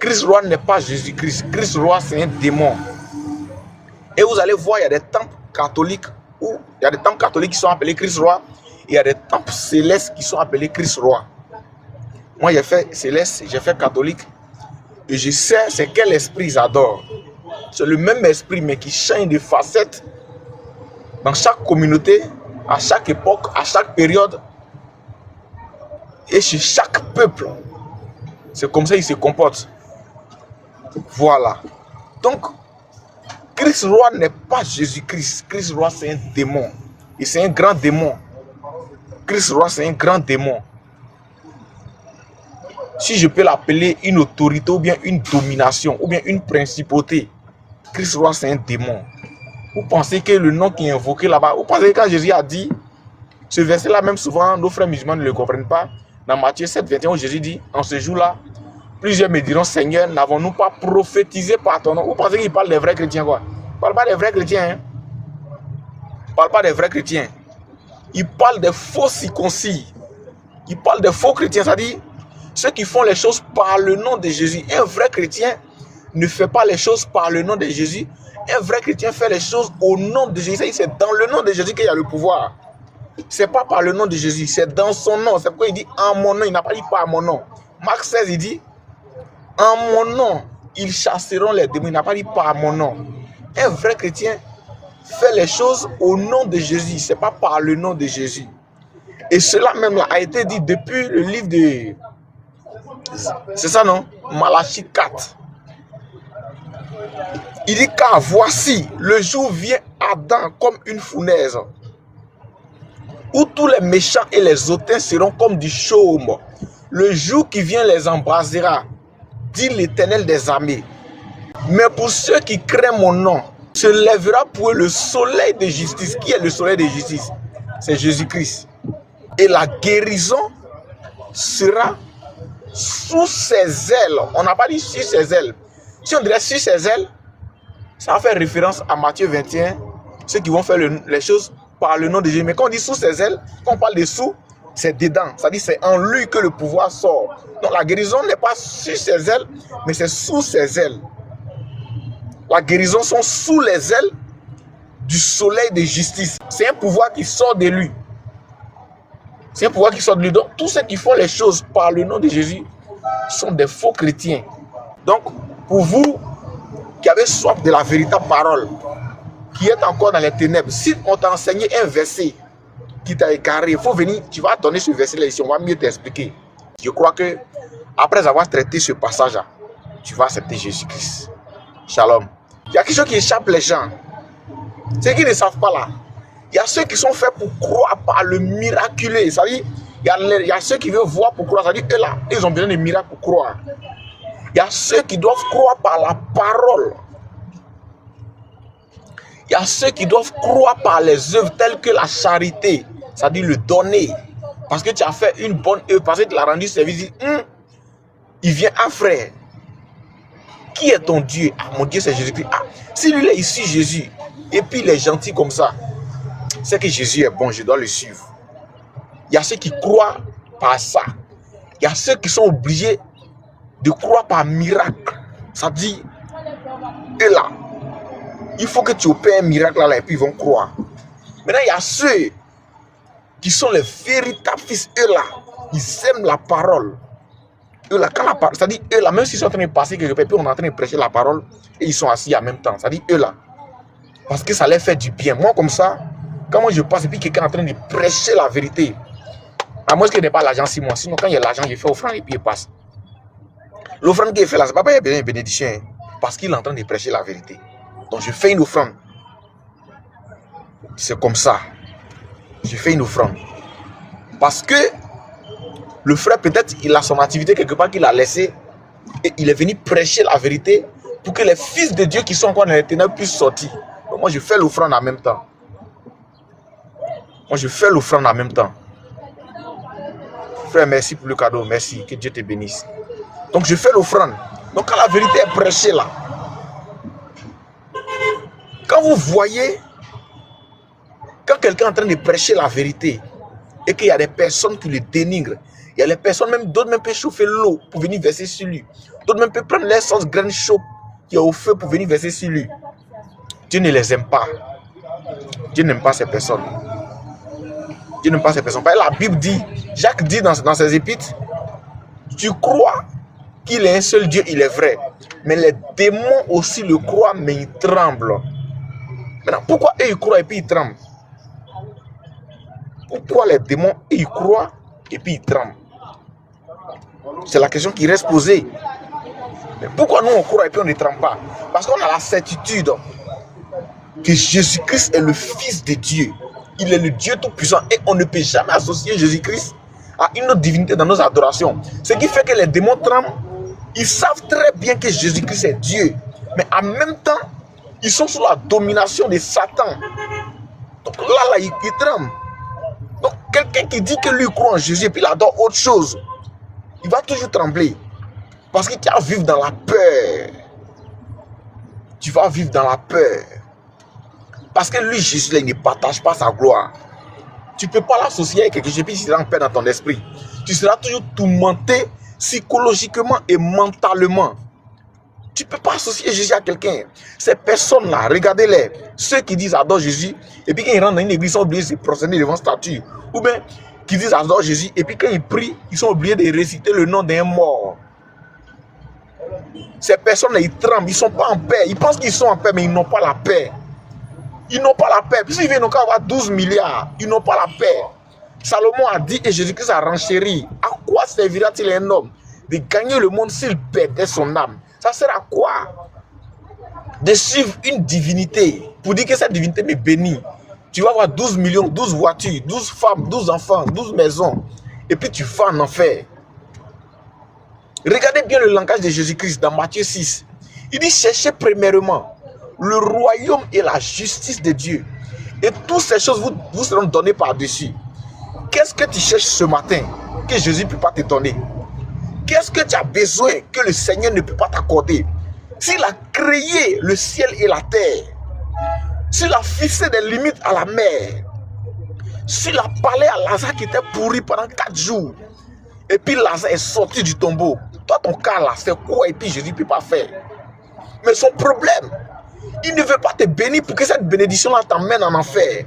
Christ roi n'est pas Jésus-Christ. Christ roi, c'est un démon. Et vous allez voir, il y a des temples catholiques où il y a des temples catholiques qui sont appelés Christ roi. Et il y a des temples célestes qui sont appelés Christ roi. Moi, j'ai fait céleste, j'ai fait catholique. Et je sais c'est quel esprit ils adorent. C'est le même esprit, mais qui change de facettes dans chaque communauté, à chaque époque, à chaque période et chez chaque peuple. C'est comme ça qu'ils se comportent. Voilà. Donc, Christ roi n'est pas Jésus-Christ. Christ roi, c'est un démon. Et c'est un grand démon. Christ roi, c'est un grand démon. Si je peux l'appeler une autorité, ou bien une domination, ou bien une principauté, Christ roi, c'est un démon. Vous pensez que le nom qui est invoqué là-bas, vous pensez que quand Jésus a dit, ce verset-là, même souvent, nos frères musulmans ne le comprennent pas. Dans Matthieu 7, 21, où Jésus dit, en ce jour-là, plusieurs me diront, Seigneur, n'avons-nous pas prophétisé par ton nom? Vous pensez qu'il parle des vrais chrétiens, quoi? Il ne parle pas des vrais chrétiens, hein? Il ne parle pas des vrais chrétiens. Il parle des faux circoncis. Il parle des faux chrétiens, c'est-à-dire ceux qui font les choses par le nom de Jésus. Un vrai chrétien ne fait pas les choses par le nom de Jésus. Un vrai chrétien fait les choses au nom de Jésus. C'est dans le nom de Jésus qu'il y a le pouvoir. Ce n'est pas par le nom de Jésus, c'est dans son nom. C'est pourquoi il dit en mon nom, il n'a pas dit pas mon nom. Marc 16, il dit en mon nom, ils chasseront les démons. Il n'a pas dit pas mon nom. Un vrai chrétien fait les choses au nom de Jésus. Ce n'est pas par le nom de Jésus. Et cela même là a été dit depuis le livre de... C'est ça, non? Malachie 4. Il dit car voici, le jour vient ardent comme une fournaise, où tous les méchants et les hautains seront comme du chaume. Le jour qui vient les embrasera, dit l'Éternel des armées. Mais pour ceux qui craignent mon nom, se lèvera pour eux le soleil de justice. Qui est le soleil de justice? C'est Jésus-Christ. Et la guérison sera sous ses ailes. On n'a pas dit sur ses ailes. Si on dirait sur ses ailes, ça va faire référence à Matthieu 21, ceux qui vont faire les choses par le nom de Jésus. Mais quand on dit sous ses ailes, quand on parle de sous, c'est dedans. C'est-à-dire c'est en lui que le pouvoir sort. Donc la guérison n'est pas sur ses ailes, mais c'est sous ses ailes. La guérison sont sous les ailes du soleil de justice. C'est un pouvoir qui sort de lui. C'est un pouvoir qui sort de lui. Donc tous ceux qui font les choses par le nom de Jésus sont des faux chrétiens. Donc pour vous qui avez soif de la véritable parole, qui êtes encore dans les ténèbres, si on t'a enseigné un verset qui t'a égaré, il faut venir, tu vas donner ce verset-là ici, on va mieux t'expliquer. Je crois que après avoir traité ce passage-là, tu vas accepter Jésus-Christ. Shalom. Il y a quelque chose qui échappe les gens. Ceux qui ne savent pas là. Il y a ceux qui sont faits pour croire par le miraculé. C'est-à-dire, il y a ceux qui veulent voir pour croire. C'est-à-dire, eux là, ils ont besoin de miracles pour croire. Il y a ceux qui doivent croire par la parole. Il y a ceux qui doivent croire par les œuvres telles que la charité. C'est-à-dire le donner. Parce que tu as fait une bonne œuvre, parce que tu l'as rendu service. Il vient un frère. Qui est ton Dieu? Ah, mon Dieu, c'est Jésus-Christ. Ah, si lui est ici, Jésus, et puis il est gentil comme ça, c'est que Jésus est bon, je dois le suivre. Il y a ceux qui croient par ça. Il y a ceux qui sont obligés de croire par miracle. Ça dit, eux là, il faut que tu opères un miracle là, et puis ils vont croire. Maintenant, il y a ceux qui sont les véritables fils, eux là, ils aiment la parole. Eux là, quand la parole, c'est-à-dire eux là, même s'ils sont en train de passer quelque part, puis on est en train de prêcher la parole, et ils sont assis en même temps. C'est-à-dire eux là, parce que ça leur fait du bien. Moi, comme ça, quand moi je passe et puis quelqu'un est en train de prêcher la vérité, à moins qu'il n'ait pas l'argent 6 mois. Sinon, quand il y a l'argent, il fait offrande et puis il passe. L'offrande qu'il fait là, c'est pas qu'il y a une bénédiction, parce qu'il est en train de prêcher la vérité. Donc je fais une offrande. C'est comme ça. Je fais une offrande. Parce que le frère, peut-être, il a son activité quelque part qu'il a laissé et il est venu prêcher la vérité pour que les fils de Dieu qui sont encore dans les ténèbres puissent sortir. Donc moi, je fais l'offrande en même temps. Moi, je fais l'offrande en même temps. Frère, merci pour le cadeau. Merci. Que Dieu te bénisse. Donc, je fais l'offrande. Donc, quand la vérité est prêchée là, quand vous voyez, quand quelqu'un est en train de prêcher la vérité et qu'il y a des personnes qui le dénigrent, il y a les personnes, même d'autres même peuvent chauffer l'eau pour venir verser sur lui. D'autres même peuvent prendre les sauces graines chaudes qui est au feu pour venir verser sur lui. Dieu ne les aime pas. Dieu n'aime pas ces personnes. Dieu n'aime pas ces personnes. La Bible dit, Jacques dit dans ses épîtres, tu crois qu'il est un seul Dieu, il est vrai. Mais les démons aussi le croient, mais ils tremblent. Maintenant, pourquoi eux ils croient et puis ils tremblent? Pourquoi les démons eux, ils croient et puis ils tremblent? C'est la question qui reste posée. Mais pourquoi nous on croit et puis on ne tremble pas? Parce qu'on a la certitude que Jésus-Christ est le Fils de Dieu. Il est le Dieu Tout-Puissant et on ne peut jamais associer Jésus-Christ à une autre divinité dans nos adorations. Ce qui fait que les démons tremblent. Ils savent très bien que Jésus-Christ est Dieu. Mais en même temps, ils sont sous la domination de Satan. Donc là, ils tremblent. Donc quelqu'un qui dit que lui croit en Jésus et puis il adore autre chose, il va toujours trembler. Parce qu'il va vivre dans la peur. Tu vas vivre dans la peur. Parce que lui, Jésus, il ne partage pas sa gloire. Tu ne peux pas l'associer avec quelque chose et puis il sera en paix dans ton esprit. Tu seras toujours tourmenté psychologiquement et mentalement. Tu ne peux pas associer Jésus à quelqu'un. Ces personnes-là, regardez-les. Ceux qui disent adore Jésus, et puis quand ils rentrent dans une église, ils sont obligés de se prosterner devant une statue. Ou bien, qui disent adore Jésus, et puis quand ils prient, ils sont obligés de réciter le nom d'un mort. Ces personnes-là, ils tremblent, ils ne sont pas en paix. Ils pensent qu'ils sont en paix, mais ils n'ont pas la paix. Ils n'ont pas la paix. Puisqu'ils viennent encore avoir 12 milliards, ils n'ont pas la paix. Salomon a dit, et Jésus-Christ a renchéri, à quoi servira-t-il un homme de gagner le monde s'il perdait son âme? Ça sert à quoi de suivre une divinité pour dire que cette divinité me bénit? Tu vas avoir 12 millions, 12 voitures, 12 femmes, 12 enfants, 12 maisons, et puis tu vas en enfer. Regardez bien le langage de Jésus-Christ dans Matthieu 6. Il dit, cherchez premièrement le royaume et la justice de Dieu. Et toutes ces choses vous seront données par-dessus. Qu'est-ce que tu cherches ce matin que Jésus ne peut pas te donner? Qu'est-ce que tu as besoin que le Seigneur ne peut pas t'accorder? S'il a créé le ciel et la terre, s'il a fixé des limites à la mer, s'il a parlé à Lazare qui était pourri pendant 4 jours, et puis Lazare est sorti du tombeau, toi ton cas là, c'est quoi? Et puis Jésus ne peut pas faire. Mais son problème, il ne veut pas te bénir pour que cette bénédiction-là t'emmène en enfer.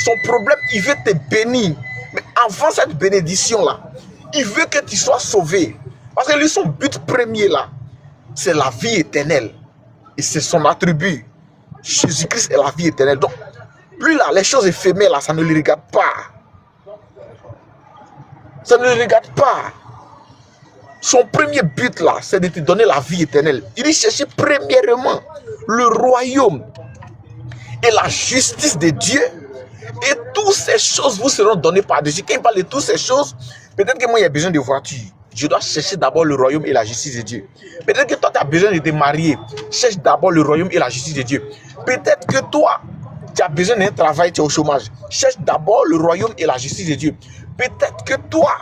Son problème, il veut te bénir. Mais avant cette bénédiction-là, il veut que tu sois sauvé. Parce que lui, son but premier là, c'est la vie éternelle. Et c'est son attribut. Jésus-Christ est la vie éternelle. Donc, lui là, les choses éphémères là, ça ne le regarde pas. Ça ne le regarde pas. Son premier but là, c'est de te donner la vie éternelle. Il dit chercher premièrement le royaume et la justice de Dieu. Et toutes ces choses vous seront données par-dessus. Quand il parle de toutes ces choses, peut-être que moi, il y a besoin de voiture. Je dois chercher d'abord le royaume et la justice de Dieu. Peut-être que toi, tu as besoin de te marier. Cherche d'abord le royaume et la justice de Dieu. Peut-être que toi, tu as besoin d'un travail, tu es au chômage. Cherche d'abord le royaume et la justice de Dieu. Peut-être que toi,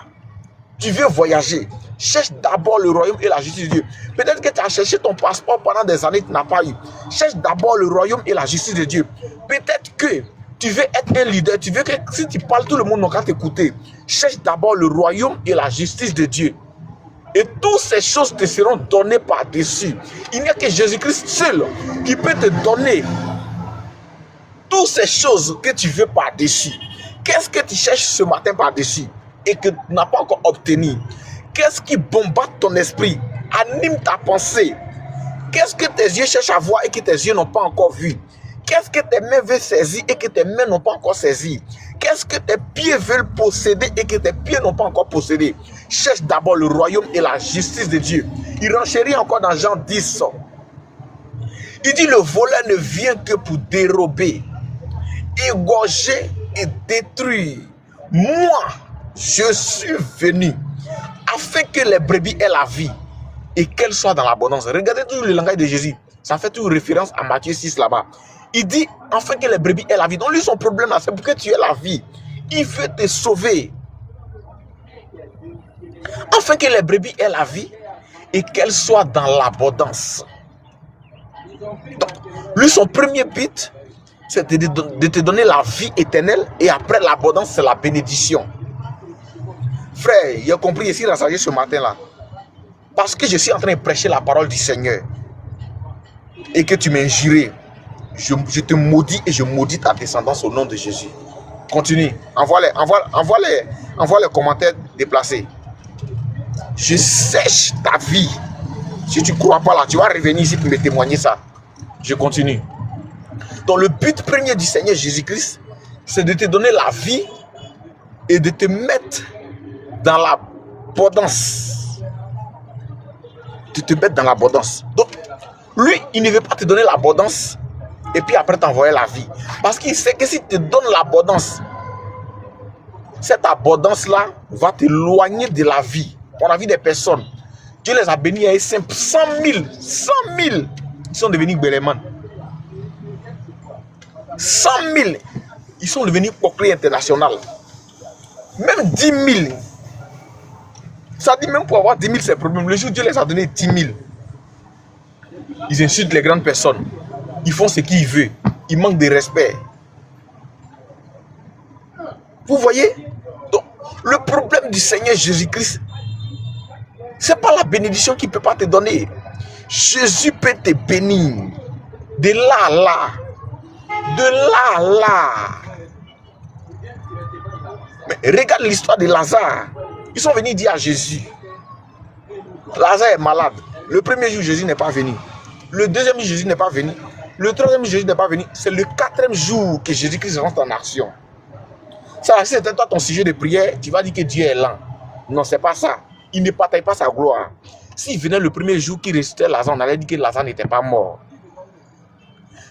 tu veux voyager. Cherche d'abord le royaume et la justice de Dieu. Peut-être que tu as cherché ton passeport pendant des années, tu n'as pas eu. Cherche d'abord le royaume et la justice de Dieu. Peut-être que tu veux être un leader, tu veux que si tu parles, tout le monde n'a qu'à t'écouter. Cherche d'abord le royaume et la justice de Dieu. Et toutes ces choses te seront données par-dessus. Il n'y a que Jésus-Christ seul qui peut te donner toutes ces choses que tu veux par-dessus. Qu'est-ce que tu cherches ce matin par-dessus et que tu n'as pas encore obtenu? Qu'est-ce qui bombarde ton esprit, anime ta pensée? Qu'est-ce que tes yeux cherchent à voir et que tes yeux n'ont pas encore vu? Qu'est-ce que tes mains veulent saisir et que tes mains n'ont pas encore saisi? Qu'est-ce que tes pieds veulent posséder et que tes pieds n'ont pas encore possédé? Cherche d'abord le royaume et la justice de Dieu. Il renchérit encore dans Jean 10. Il dit, le voleur ne vient que pour dérober, égorger et détruire. Moi, je suis venu afin que les brebis aient la vie et qu'elles soient dans l'abondance. Regardez toujours le langage de Jésus. Ça fait toujours référence à Matthieu 6 là-bas. Il dit, afin que les brebis aient la vie. Donc lui, son problème là, c'est pour que tu aies la vie. Il veut te sauver. Afin que les brebis aient la vie et qu'elles soient dans l'abondance. Donc, lui, son premier but, c'est de te donner la vie éternelle. Et après l'abondance, c'est la bénédiction. Frère, il a compris ici la sagesse ce matin-là. Parce que je suis en train de prêcher la parole du Seigneur. Et que tu m'injures. Je te maudis et je maudis ta descendance au nom de Jésus. Continue. Envoie les commentaires déplacés. Je sèche ta vie. Si tu ne crois pas là, tu vas revenir ici pour me témoigner ça. Je continue. Donc le but premier du Seigneur Jésus-Christ, c'est de te donner la vie et de te mettre dans l'abondance. De te mettre dans l'abondance. Donc, lui, il ne veut pas te donner l'abondance et puis après t'envoyer la vie. Parce qu'il sait que s'il te donne l'abondance, cette abondance-là va t'éloigner de la vie. On a vu des personnes, Dieu les a bénis à 100 000, ils sont devenus bélémans. 100 000, ils sont devenus coqueliers internationaux. Même 10 000, ça dit même pour avoir 10 000 c'est problème. Le jour où Dieu les a donné 10 000, ils insultent les grandes personnes. Ils font ce qu'ils veulent. Ils manquent de respect. Vous voyez? Donc, le problème du Seigneur Jésus-Christ, ce n'est pas la bénédiction qu'il ne peut pas te donner. Jésus peut te bénir. De là à là. De là à là. Mais regarde l'histoire de Lazare. Ils sont venus dire à Jésus, Lazare est malade. Le premier jour, Jésus n'est pas venu. Le deuxième jour, Jésus n'est pas venu. Le troisième jour, Jésus n'est pas venu. C'est le quatrième jour que Jésus-Christ rentre en action. Ça, si c'était toi ton sujet de prière, tu vas dire que Dieu est lent. Non, c'est pas ça. Il ne partage pas sa gloire. S'il venait le premier jour qu'il ressuscitait Lazare, on allait dire que Lazare n'était pas mort.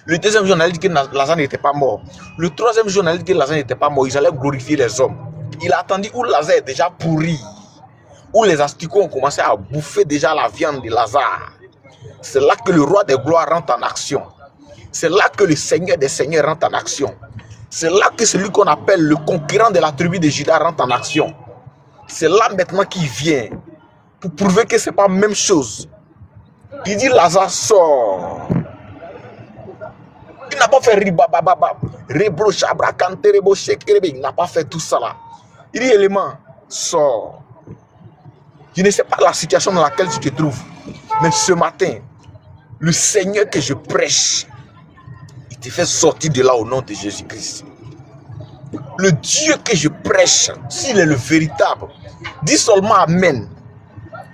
Le deuxième jour, on allait dire que Lazare n'était pas mort. Le troisième jour, on allait dire que Lazare n'était pas mort. Ils allaient glorifier les hommes. Il a attendu où Lazare est déjà pourri. Où les asticots ont commencé à bouffer déjà la viande de Lazare. C'est là que le roi des gloires rentre en action. C'est là que le Seigneur des seigneurs rentre en action. C'est là que celui qu'on appelle le conquérant de la tribu de Juda rentre en action. C'est là maintenant qu'il vient pour prouver que ce n'est pas la même chose. Il dit Lazare sort. Il n'a pas fait ribababa, rebro chabra kanterebo shekerebe. Il n'a pas fait tout ça là. Il dit élément sort. Je ne sais pas la situation dans laquelle tu te trouves, mais ce matin, le Seigneur que je prêche, il te fait sortir de là au nom de Jésus-Christ. Le Dieu que je prêche, s'il est le véritable, dis seulement Amen.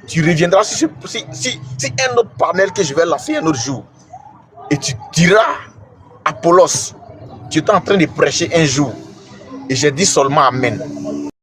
Tu reviendras si un autre panel que je vais lancer un autre jour. Et tu diras, Apollos, tu es en train de prêcher un jour. Et j'ai dit seulement Amen.